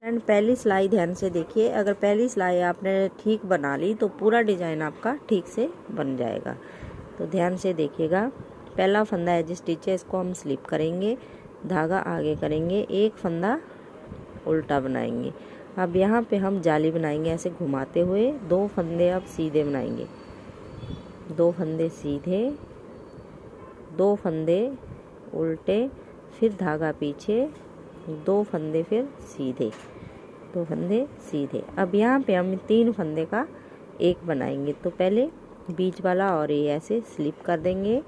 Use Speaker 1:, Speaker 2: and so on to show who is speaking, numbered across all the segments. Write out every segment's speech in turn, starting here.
Speaker 1: And पहली सिलाई ध्यान से देखिए, अगर पहली सिलाई आपने ठीक बना ली तो पूरा डिजाइन आपका ठीक से बन जाएगा। तो ध्यान से देखिएगा, पहला फंदा है जिस स्टिच है इसको हम स्लिप करेंगे, धागा आगे करेंगे, एक फंदा उल्टा बनाएंगे। अब यहाँ पे हम जाली बनाएंगे ऐसे घुमाते हुए, 2 फंदे अब सीधे बनाएंगे, 2 फंदे सीधे, 2 फंदे उल्टे, फिर धागा पीछे, 2 फंदे फिर सीधे, 2 फंदे सीधे। अब यहाँ पे हम 3 फंदे का एक बनाएंगे। तो पहले बीच वाला और ये ऐसे स्लिप कर देंगे,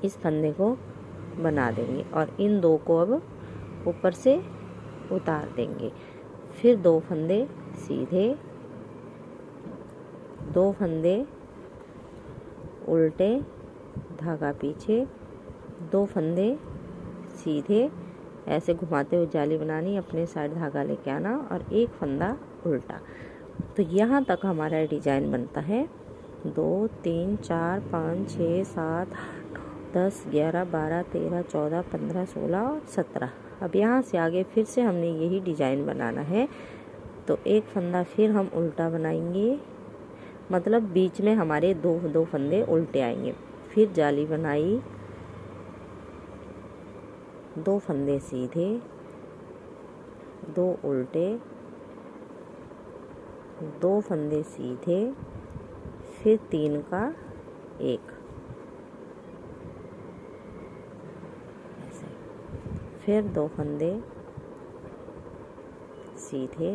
Speaker 1: इस फंदे को बना देंगे और इन 2 को अब ऊपर से उतार देंगे। फिर 2 फंदे सीधे, 2 फंदे उल्टे, धागा पीछे, 2 फंदे सीधे, ऐसे घुमाते हुए जाली बनानी, अपने साइड धागा लेके आना और एक फंदा उल्टा। तो यहाँ तक हमारा डिजाइन बनता है। 2 3 4 5 6 7 8 10 11 12 13 14 15 16 और 17। अब यहाँ से आगे फिर से हमने यही डिजाइन बनाना है। तो एक फंदा फिर हम उल्टा बनाएंगे, मतलब बीच में हमारे 2 फंदे उल्टे आएंगे। फिर जाली बनाई, 2 फंदे सीधे, 2 उल्टे, 2 फंदे सीधे, फिर 3 का एक, ऐसे, फिर 2 फंदे सीधे,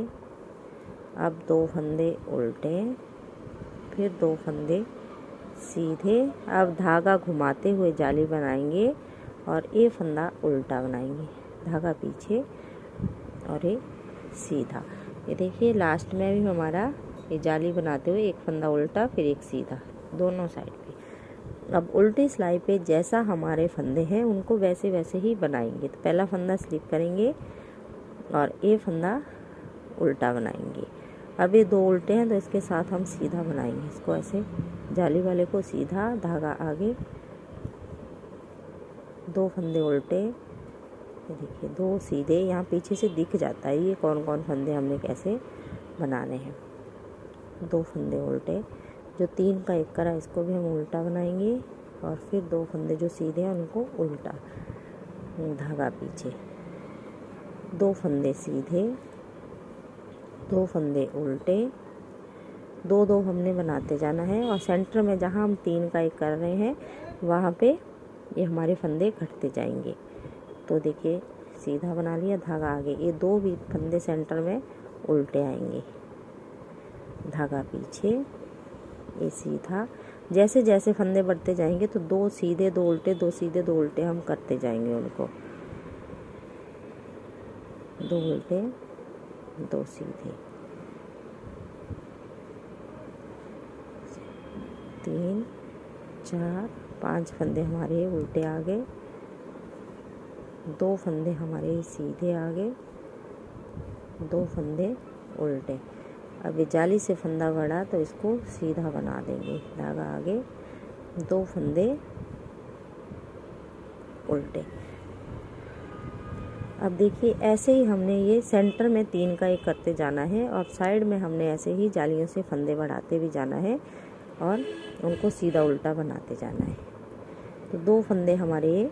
Speaker 1: अब 2 फंदे उल्टे, फिर 2 फंदे सीधे। अब धागा घुमाते हुए जाली बनाएंगे और ये फंदा उल्टा बनाएंगे, धागा पीछे और ये सीधा। ये देखिए लास्ट में भी हमारा ये जाली बनाते हुए एक फंदा उल्टा फिर एक सीधा, दोनों साइड पे। अब उल्टी सिलाई पे जैसा हमारे फंदे हैं उनको वैसे वैसे ही बनाएंगे। तो पहला फंदा स्लिप करेंगे और ये फंदा उल्टा बनाएंगे। अब ये 2 उल्टे हैं तो इसके साथ हम सीधा बनाएंगे, इसको ऐसे जाली वाले को सीधा, धागा आगे, 2 फंदे उल्टे, देखिए 2 सीधे। यहाँ पीछे से दिख जाता है ये कौन कौन फंदे हमने कैसे बनाने हैं। 2 फंदे उल्टे, जो 3 का एक करा इसको भी हम उल्टा बनाएंगे और फिर 2 फंदे जो सीधे हैं उनको उल्टा, धागा पीछे, 2 फंदे सीधे, 2 फंदे उल्टे, 2 हमने बनाते जाना है और सेंटर में जहाँ हम 3 का एक कर रहे हैं वहाँ पे ये हमारे फंदे घटते जाएंगे। तो देखिए सीधा बना लिया, धागा आगे, ये 2 भी फंदे सेंटर में उल्टे आएंगे, धागा पीछे, ये सीधा। जैसे जैसे फंदे बढ़ते जाएंगे तो 2 सीधे 2 उल्टे, 2 सीधे 2 उल्टे हम करते जाएंगे उनको, 2 उल्टे 2 सीधे, 3 4 5 फंदे हमारे उल्टे आ गए, 2 फंदे हमारे सीधे आ गए, 2 फंदे उल्टे। अब ये जाली से फंदा बढ़ा तो इसको सीधा बना देंगे, धागा आगे, 2 फंदे उल्टे। अब देखिए ऐसे ही हमने ये सेंटर में 3 का एक करते जाना है और साइड में हमने ऐसे ही जालियों से फंदे बढ़ाते भी जाना है और उनको सीधा उल्टा बनाते जाना है। तो 2 फंदे हमारे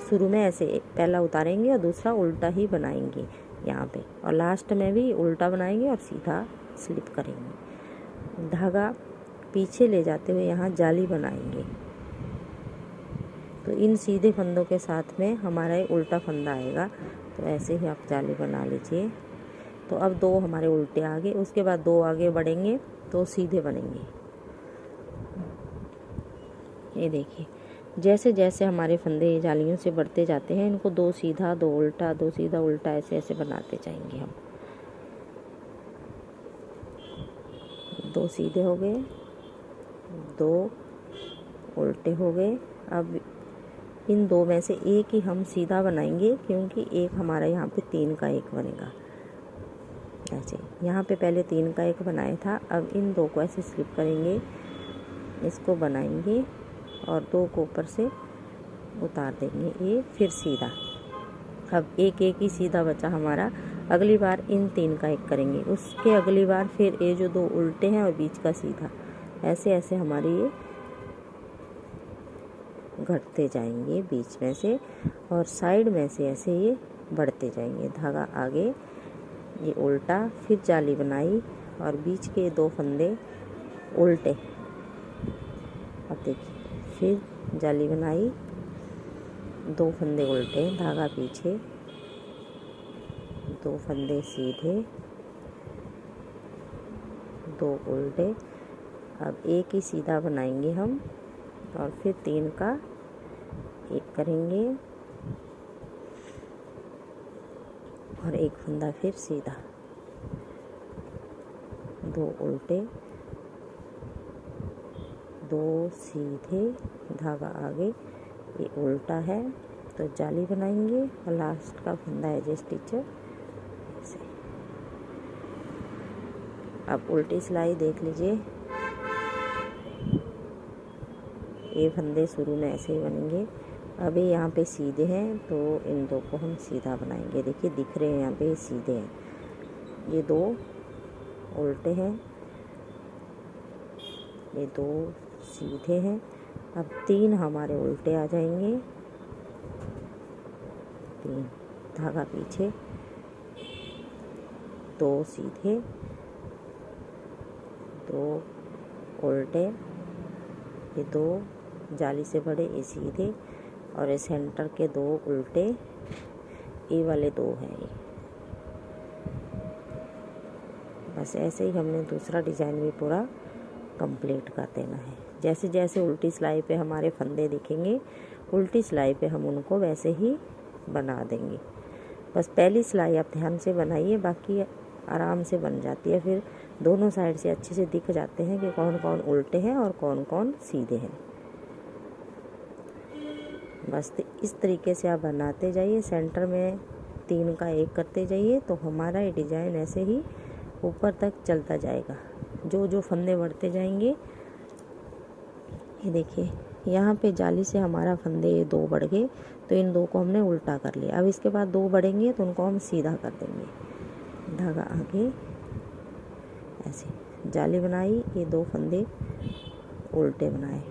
Speaker 1: शुरू में ऐसे पहला उतारेंगे और दूसरा उल्टा ही बनाएंगे यहाँ पे, और लास्ट में भी उल्टा बनाएंगे और सीधा स्लिप करेंगे, धागा पीछे ले जाते हुए यहाँ जाली बनाएंगे। तो इन सीधे फंदों के साथ में हमारा उल्टा फंदा आएगा। तो ऐसे ही आप जाली बना लीजिए। तो अब 2 हमारे उल्टे आगे, उसके बाद 2 आगे बढ़ेंगे तो सीधे बनेंगे। ये देखिए जैसे जैसे हमारे फंदे जालियों से बढ़ते जाते हैं इनको 2 सीधा 2 उल्टा 2 सीधा उल्टा ऐसे ऐसे बनाते जाएंगे हम। 2 सीधे हो गए, 2 उल्टे हो गए। अब इन 2 में से एक ही हम सीधा बनाएंगे क्योंकि एक हमारा यहाँ पे 3 का एक बनेगा। ऐसे यहाँ पे पहले 3 का एक बनाया था, अब इन 2 को ऐसे स्लिप करेंगे, इसको बनाएंगे और 2 को ऊपर से उतार देंगे, ये फिर सीधा। अब एक एक ही सीधा बचा हमारा। अगली बार इन 3 का एक करेंगे, उसके अगली बार फिर ये जो 2 उल्टे हैं और बीच का सीधा, ऐसे ऐसे हमारे ये घटते जाएंगे बीच में से, और साइड में से ऐसे ये बढ़ते जाएंगे। धागा आगे, ये उल्टा, फिर जाली बनाई और बीच के 2 फंदे उल्टे। अब देखिए, फिर जाली बनाई, 2 फंदे उल्टे, धागा पीछे, 2 फंदे सीधे, 2 उल्टे। अब एक ही सीधा बनाएंगे हम और फिर 3 का एक करेंगे और एक फंदा फिर सीधा, 2 उल्टे, 2 सीधे, धागा आगे, ये उल्टा है तो जाली बनाएंगे और लास्ट का फंदा है जो स्टिचर ऐसे। अब उल्टी सिलाई देख लीजिए, ये फंदे शुरू में ऐसे ही बनेंगे। अभी यहाँ पे सीधे हैं तो इन 2 को हम सीधा बनाएंगे। देखिए दिख रहे हैं यहाँ पे सीधे हैं, ये 2 उल्टे हैं, ये 2 सीधे हैं। अब 3 हमारे उल्टे आ जाएंगे, 3, धागा पीछे, 2 सीधे, 2 उल्टे, ये 2 जाली से बड़े, ये सीधे, और ये सेंटर के 2 उल्टे, ये वाले 2 हैं ये। बस ऐसे ही हमने दूसरा डिज़ाइन भी पूरा कंप्लीट कर देना है। जैसे जैसे उल्टी सिलाई पे हमारे फंदे दिखेंगे, उल्टी सिलाई पे हम उनको वैसे ही बना देंगे। बस पहली सिलाई आप ध्यान से बनाइए, बाकी आराम से बन जाती है। फिर दोनों साइड से अच्छे से दिख जाते हैं कि कौन कौन उल्टे हैं और कौन कौन सीधे हैं। बस इस तरीके से आप बनाते जाइए, सेंटर में 3 का एक करते जाइए, तो हमारा ये डिज़ाइन ऐसे ही ऊपर तक चलता जाएगा। जो जो फंदे बढ़ते जाएंगे, ये देखिए यहाँ पे जाली से हमारा फंदे 2 बढ़ गए, तो इन 2 को हमने उल्टा कर लिया। अब इसके बाद 2 बढ़ेंगे तो उनको हम सीधा कर देंगे। धागा आगे, ऐसे जाली बनाई, ये 2 फंदे उल्टे बनाए।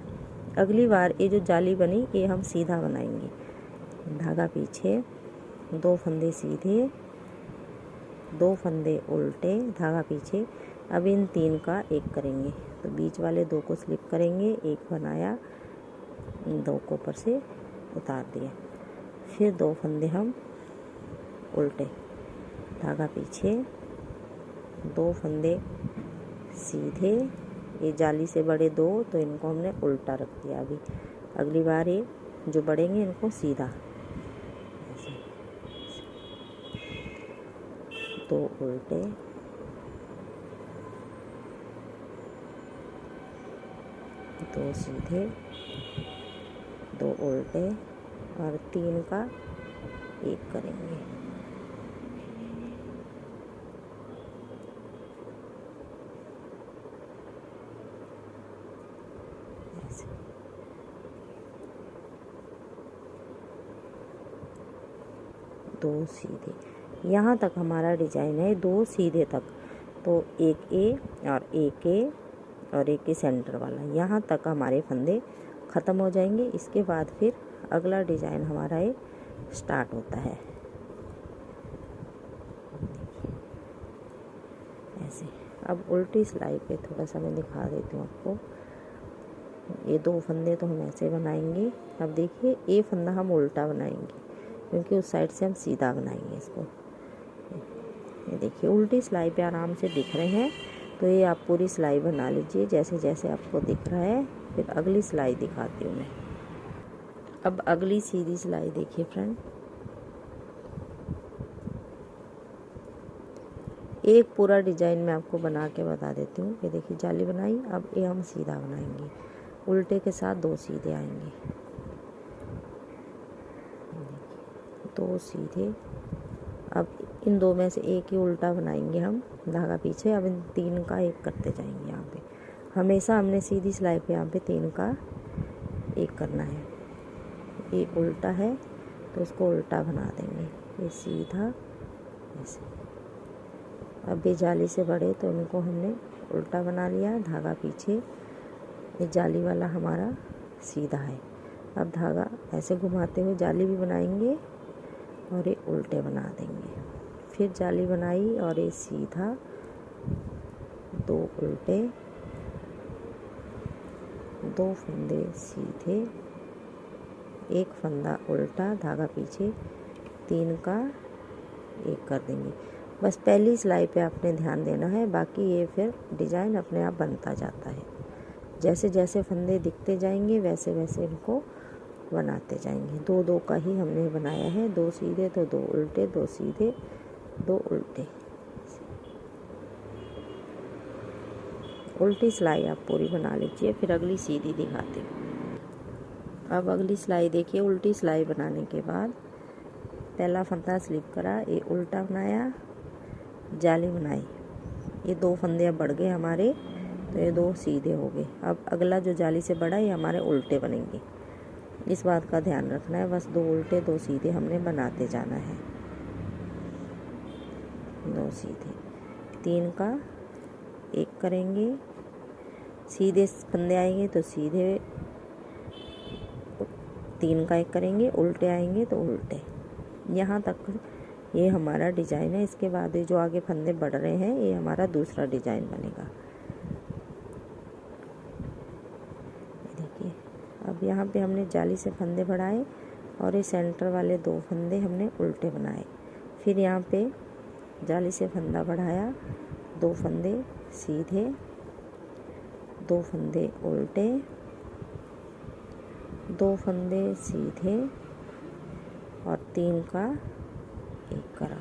Speaker 1: अगली बार ये जो जाली बनी ये हम सीधा बनाएंगे। धागा पीछे, 2 फंदे सीधे, 2 फंदे उल्टे, धागा पीछे। अब इन 3 का एक करेंगे, तो बीच वाले 2 को स्लिप करेंगे, एक बनाया, इन 2 को ऊपर से उतार दिया। फिर 2 फंदे हम उल्टे, धागा पीछे, 2 फंदे सीधे, ये जाली से बड़े 2, तो इनको हमने उल्टा रख दिया। अभी अगली बार ये जो बढ़ेंगे इनको सीधा, ऐसे 2 उल्टे, 2 सीधे, 2 उल्टे और 3 का एक करेंगे। ऐसे 2 सीधे, यहाँ तक हमारा डिजाइन है 2 सीधे तक। तो एक ए और एक ए और एक ही सेंटर वाला, यहाँ तक हमारे फंदे ख़त्म हो जाएंगे। इसके बाद फिर अगला डिज़ाइन हमारा ये स्टार्ट होता है। ऐसे अब उल्टी सिलाई पे थोड़ा सा मैं दिखा देती हूँ आपको। ये 2 फंदे तो हम ऐसे बनाएंगे। अब देखिए ये फंदा हम उल्टा बनाएंगे क्योंकि उस साइड से हम सीधा बनाएंगे इसको। ये देखिए उल्टी सिलाई पे आराम से दिख रहे हैं, तो ये आप पूरी सिलाई बना लीजिए जैसे जैसे आपको दिख रहा है। फिर अगली सिलाई दिखाती हूँ मैं। अब अगली सीधी सिलाई देखिए फ्रेंड, एक पूरा डिजाइन मैं आपको बना के बता देती हूँ। ये देखिए जाली बनाई, अब ये हम सीधा बनाएंगे, उल्टे के साथ 2 सीधे आएंगे, 2 सीधे। अब इन 2 में से एक ही उल्टा बनाएंगे हम, धागा पीछे। अब इन 3 का एक करते जाएंगे। यहाँ पे हमेशा हमने सीधी सिलाई पे यहाँ पे 3 का एक करना है। एक उल्टा है, तो इसको उल्टा बना देंगे, ये सीधा ऐसे। अब ये जाली से बड़े तो इनको हमने उल्टा बना लिया, धागा पीछे, ये जाली वाला हमारा सीधा है। अब धागा ऐसे घुमाते हुए जाली भी बनाएंगे और ये उल्टे बना देंगे, फिर जाली बनाई और ये सीधा, 2 उल्टे, 2 फंदे सीधे, 1 फंदा उल्टा, धागा पीछे, 3 का 1 कर देंगे। बस पहली सिलाई पे आपने ध्यान देना है, बाकी ये फिर डिज़ाइन अपने आप बनता जाता है। जैसे जैसे फंदे दिखते जाएंगे वैसे वैसे इनको बनाते जाएंगे। 2-2 का ही हमने बनाया है, 2 सीधे तो 2 उल्टे, 2 सीधे 2 उल्टे। उल्टी सिलाई आप पूरी बना लीजिए, फिर अगली सीधी दिखाती हूँ। अब अगली सिलाई देखिए। उल्टी सिलाई बनाने के बाद पहला फंदा स्लिप करा, ये उल्टा बनाया, जाली बनाई, ये 2 फंदे अब बढ़ गए हमारे, तो ये 2 सीधे हो गए। अब अगला जो जाली से बढ़ा ये हमारे उल्टे बनेंगे, इस बात का ध्यान रखना है। बस 2 उल्टे 2 सीधे हमने बनाते जाना है, 2 सीधे, 3 का 1 करेंगे, सीधे फंदे आएंगे तो सीधे 3 का 1 करेंगे, उल्टे आएंगे तो उल्टे। यहाँ तक ये हमारा डिज़ाइन है। इसके बाद ये जो आगे फंदे बढ़ रहे हैं ये हमारा दूसरा डिज़ाइन बनेगा। देखिए, अब यहाँ पे हमने जाली से फंदे बढ़ाए और ये सेंटर वाले 2 फंदे हमने उल्टे बनाए। फिर यहाँ पे जाली से फंदा बढ़ाया, 2 फंदे सीधे, 2 फंदे उल्टे, 2 फंदे सीधे और 3 का 1 करा।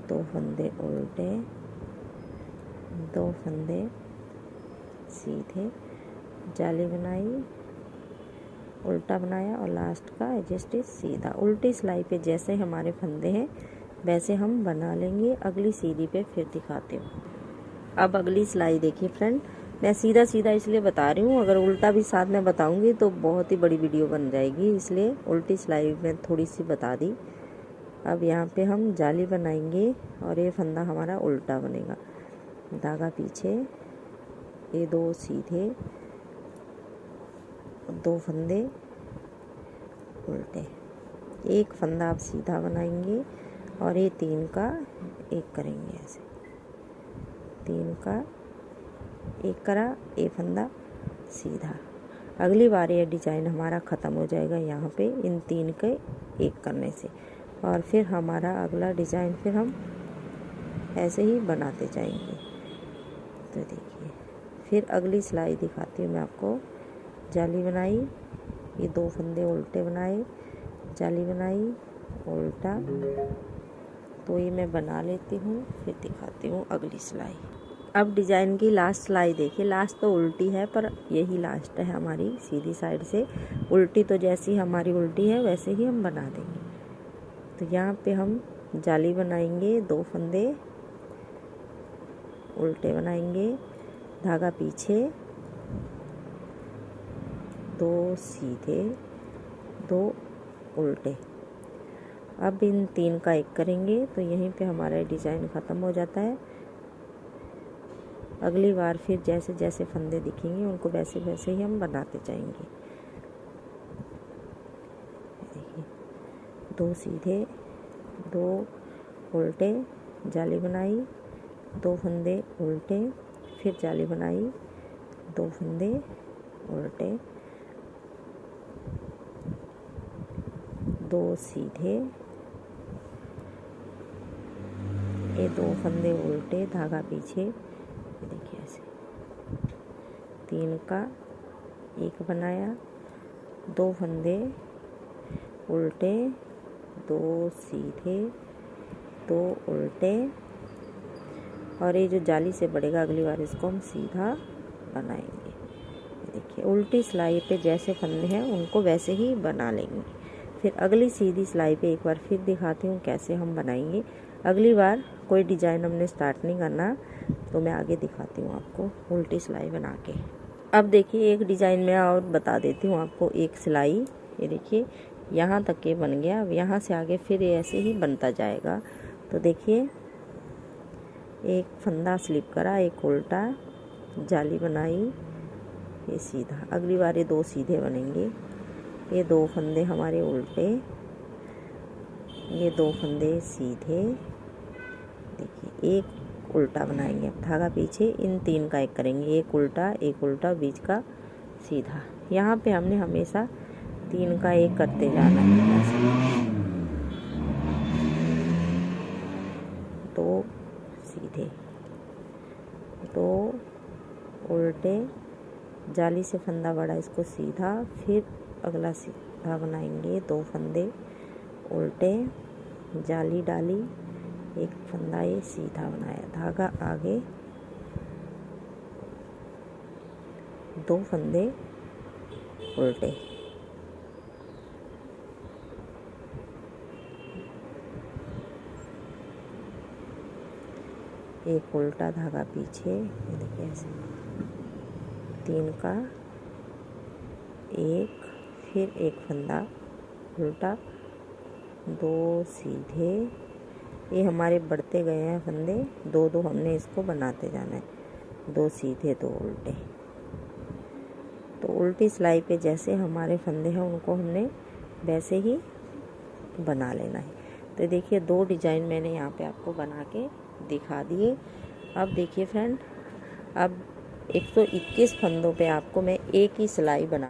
Speaker 1: 2 फंदे उल्टे, 2 फंदे सीधे, जाली बनाई, उल्टा बनाया और लास्ट का एडजस्ट सीधा। उल्टी सिलाई पे जैसे हमारे फंदे हैं वैसे हम बना लेंगे। अगली सीधी पे फिर दिखाती हूँ। अब अगली सिलाई देखिए फ्रेंड, मैं सीधा सीधा इसलिए बता रही हूँ, अगर उल्टा भी साथ में बताऊँगी तो बहुत ही बड़ी वीडियो बन जाएगी, इसलिए उल्टी सिलाई में थोड़ी सी बता दी। अब यहाँ पे हम जाली बनाएंगे और ये फंदा हमारा उल्टा बनेगा, धागा पीछे, ये 2 सीधे, 2 फंदे उल्टे, 1 फंदा आप सीधा बनाएंगे और ये 3 का 1 करेंगे, ऐसे 3 का 1 करा, ये फंदा सीधा। अगली बार ये डिज़ाइन हमारा ख़त्म हो जाएगा यहाँ पे इन 3 के 1 करने से, और फिर हमारा अगला डिज़ाइन फिर हम ऐसे ही बनाते जाएंगे। तो देखिए, फिर अगली सिलाई दिखाती हूँ मैं आपको। जाली बनाई, ये 2 फंदे उल्टे बनाए, जाली बनाई, उल्टा, तो ये मैं बना लेती हूँ, फिर दिखाती हूँ अगली सिलाई। अब डिज़ाइन की लास्ट सिलाई देखिए। लास्ट तो उल्टी है पर यही लास्ट है हमारी सीधी साइड से। उल्टी तो जैसी हमारी उल्टी है वैसे ही हम बना देंगे। तो यहाँ पे हम जाली बनाएंगे, 2 फंदे उल्टे बनाएंगे, धागा पीछे, 2 सीधे, 2 उल्टे। अब इन 3 का 1 करेंगे तो यहीं पे हमारा डिज़ाइन ख़त्म हो जाता है। अगली बार फिर जैसे जैसे फंदे दिखेंगे उनको वैसे वैसे ही हम बनाते जाएंगे। देखिए, 2 सीधे, 2 उल्टे, जाली बनाई, 2 फंदे उल्टे, फिर जाली बनाई, 2 फंदे उल्टे, 2 सीधे, ये 2 फंदे उल्टे, धागा पीछे, देखिए ऐसे 3 का 1 बनाया, 2 फंदे उल्टे, 2 सीधे, 2 उल्टे, और ये जो जाली से बढ़ेगा अगली बार इसको हम सीधा बनाएंगे। देखिए, उल्टी सिलाई पे जैसे फंदे हैं उनको वैसे ही बना लेंगे। फिर अगली सीधी सिलाई पे एक बार फिर दिखाती हूँ कैसे हम बनाएंगे। अगली बार कोई डिज़ाइन हमने स्टार्ट नहीं करना, तो मैं आगे दिखाती हूँ आपको उल्टी सिलाई बना के। अब देखिए एक डिज़ाइन में और बता देती हूँ आपको। एक सिलाई, ये देखिए यहाँ तक के बन गया। अब यहाँ से आगे फिर ये ऐसे ही बनता जाएगा। तो देखिए एक फंदा स्लिप करा, एक उल्टा, जाली बनाई, ये सीधा। अगली बार ये 2 सीधे बनेंगे, ये 2 फंदे हमारे उल्टे, ये 2 फंदे सीधे। देखिए एक उल्टा बनाएंगे, धागा पीछे, इन 3 का एक करेंगे, एक उल्टा, बीच का सीधा। यहाँ पे हमने हमेशा 3 का एक करते जाना है ऐसे। 2 सीधे, 2 उल्टे, जाली से फंदा बड़ा, इसको सीधा, फिर अगला सीधा बनाएंगे, 2 फंदे उल्टे, जाली डाली, एक फंदा ये सीधा बनाया, धागा आगे, 2 फंदे उल्टे, एक उल्टा, धागा पीछे, ये देखिए ऐसे 3 का एक, फिर एक फंदा उल्टा, 2 सीधे। ये हमारे बढ़ते गए हैं फंदे, 2 हमने इसको बनाते जाना है, 2 सीधे 2 उल्टे। तो उल्टी सिलाई पे जैसे हमारे फंदे हैं उनको हमने वैसे ही बना लेना है। तो देखिए 2 डिजाइन मैंने यहाँ पे आपको बना के दिखा दिए। अब देखिए फ्रेंड, अब 121 फंदों पे आपको मैं एक ही सिलाई बना